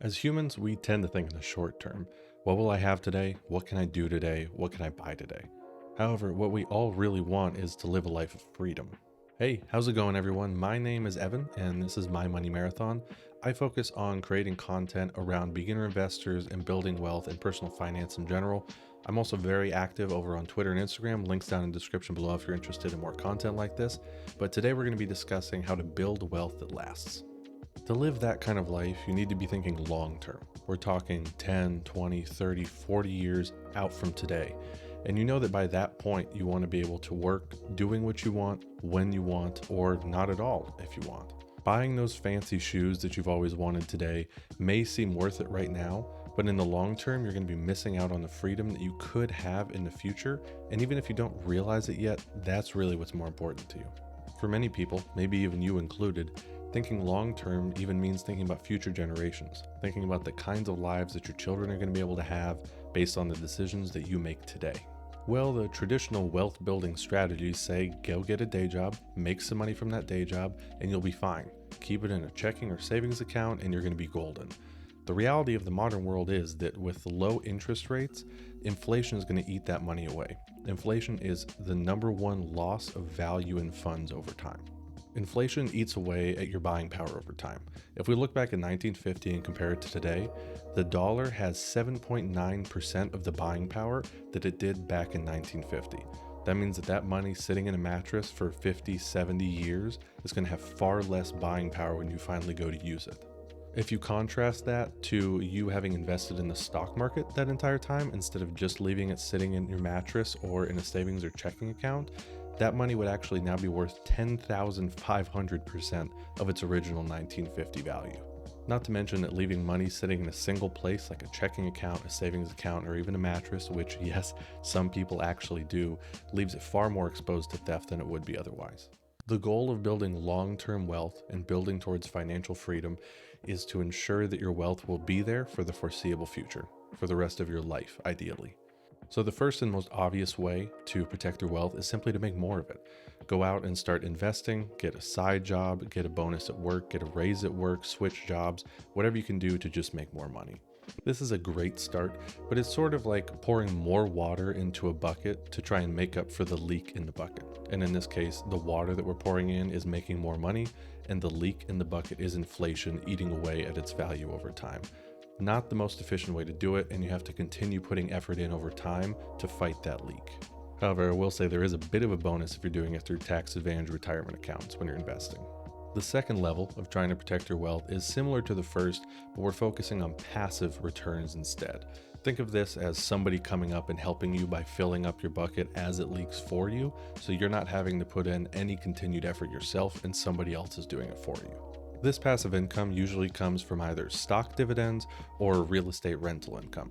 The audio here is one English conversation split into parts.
As humans, we tend to think in the short term. What will I have today? What can I do today? What can I buy today? However, what we all really want is to live a life of freedom. Hey, how's it going, everyone? My name is Evan, and this is My Money Marathon. I focus on creating content around beginner investors and building wealth and personal finance in general. I'm also very active over on Twitter and Instagram, links down in the description below if you're interested in more content like this. But today we're going to be discussing how to build wealth that lasts. To live that kind of life, you need to be thinking long term. We're talking 10, 20, 30, 40 years out from today. And you know that by that point, you want to be able to work doing what you want, when you want, or not at all if you want. Buying those fancy shoes that you've always wanted today may seem worth it right now, but in the long term, you're going to be missing out on the freedom that you could have in the future. And even if you don't realize it yet, that's really what's more important to you. For many people, maybe even you included, thinking long term even means thinking about future generations, thinking about the kinds of lives that your children are going to be able to have based on the decisions that you make today. Well, the traditional wealth building strategies say go get a day job, make some money from that day job, and you'll be fine. Keep it in a checking or savings account and you're going to be golden. The reality of the modern world is that with low interest rates, inflation is going to eat that money away. Inflation is the number one loss of value in funds over time. Inflation eats away at your buying power over time. If we look back at 1950 and compare it to today, the dollar has 7.9% of the buying power that it did back in 1950. That means that money sitting in a mattress for 50, 70 years is going to have far less buying power when you finally go to use it. If you contrast that to you having invested in the stock market that entire time instead of just leaving it sitting in your mattress or in a savings or checking account, that money would actually now be worth 10,500% of its original 1950 value. Not to mention that leaving money sitting in a single place like a checking account, a savings account, or even a mattress, which yes, some people actually do, leaves it far more exposed to theft than it would be otherwise. The goal of building long-term wealth and building towards financial freedom is to ensure that your wealth will be there for the foreseeable future, for the rest of your life, ideally. So the first and most obvious way to protect your wealth is simply to make more of it. Go out and start investing, get a side job, get a bonus at work, get a raise at work, switch jobs, whatever you can do to just make more money. This is a great start, but it's sort of like pouring more water into a bucket to try and make up for the leak in the bucket. And in this case, the water that we're pouring in is making more money, and the leak in the bucket is inflation eating away at its value over time. Not the most efficient way to do it, and you have to continue putting effort in over time to fight that leak. However, I will say there is a bit of a bonus if you're doing it through tax advantage retirement accounts when you're investing. The second level of trying to protect your wealth is similar to the first, but we're focusing on passive returns instead. Think of this as somebody coming up and helping you by filling up your bucket as it leaks for you, so you're not having to put in any continued effort yourself and somebody else is doing it for you. This passive income usually comes from either stock dividends or real estate rental income.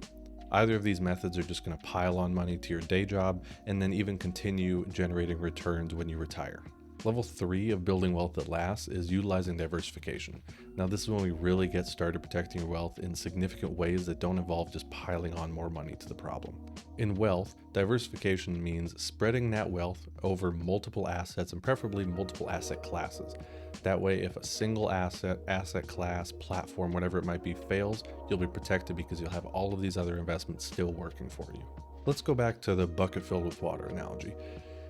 Either of these methods are just going to pile on money to your day job and then even continue generating returns when you retire. Level 3 of building wealth that lasts is utilizing diversification. Now this is when we really get started protecting your wealth in significant ways that don't involve just piling on more money to the problem. In wealth, diversification means spreading that wealth over multiple assets and preferably multiple asset classes. That way, if a single asset class, platform, whatever it might be, fails, you'll be protected because you'll have all of these other investments still working for you. Let's go back to the bucket filled with water analogy.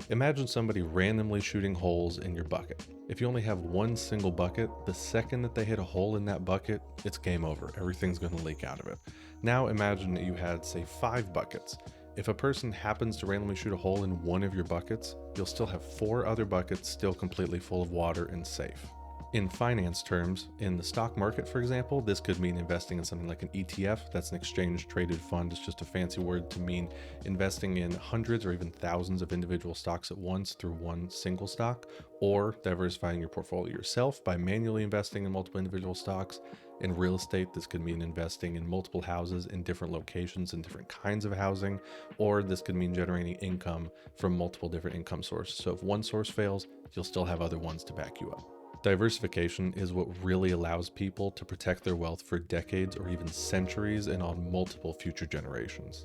Imagine somebody randomly shooting holes in your bucket. If you only have one single bucket, the second that they hit a hole in that bucket, it's game over. Everything's going to leak out of it. Now imagine that you had, say, 5 buckets. If a person happens to randomly shoot a hole in one of your buckets, you'll still have 4 other buckets still completely full of water and safe. In finance terms, in the stock market, for example, this could mean investing in something like an ETF. That's an exchange traded fund. It's just a fancy word to mean investing in hundreds or even thousands of individual stocks at once through one single stock, or diversifying your portfolio yourself by manually investing in multiple individual stocks. In real estate, this could mean investing in multiple houses in different locations and different kinds of housing, or this could mean generating income from multiple different income sources. So if one source fails, you'll still have other ones to back you up. Diversification is what really allows people to protect their wealth for decades or even centuries and on multiple future generations.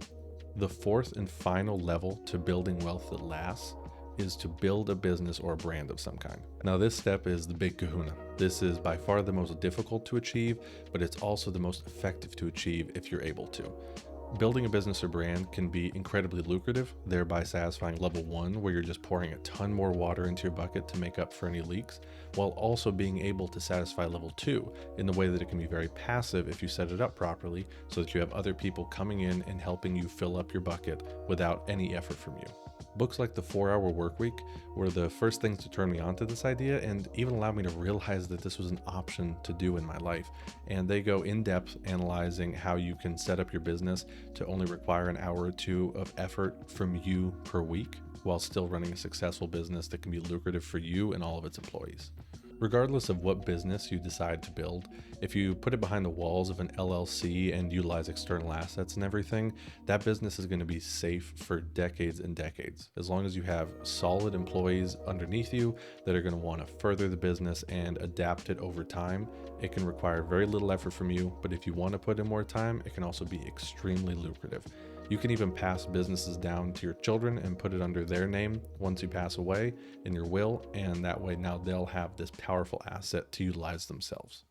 The fourth and final level to building wealth that lasts is to build a business or a brand of some kind. Now, this step is the big kahuna. This is by far the most difficult to achieve, but it's also the most effective to achieve if you're able to. Building a business or brand can be incredibly lucrative, thereby satisfying level 1, where you're just pouring a ton more water into your bucket to make up for any leaks, while also being able to satisfy level 2 in the way that it can be very passive if you set it up properly, so that you have other people coming in and helping you fill up your bucket without any effort from you. Books like The 4-Hour Workweek were the first things to turn me onto this idea and even allowed me to realize that this was an option to do in my life. And they go in depth analyzing how you can set up your business to only require an hour or 2 of effort from you per week, while still running a successful business that can be lucrative for you and all of its employees. Regardless of what business you decide to build, if you put it behind the walls of an LLC and utilize external assets and everything, that business is going to be safe for decades and decades. As long as you have solid employees underneath you that are going to want to further the business and adapt it over time, it can require very little effort from you, but if you want to put in more time, it can also be extremely lucrative. You can even pass businesses down to your children and put it under their name once you pass away in your will, and that way now they'll have this powerful asset to utilize themselves.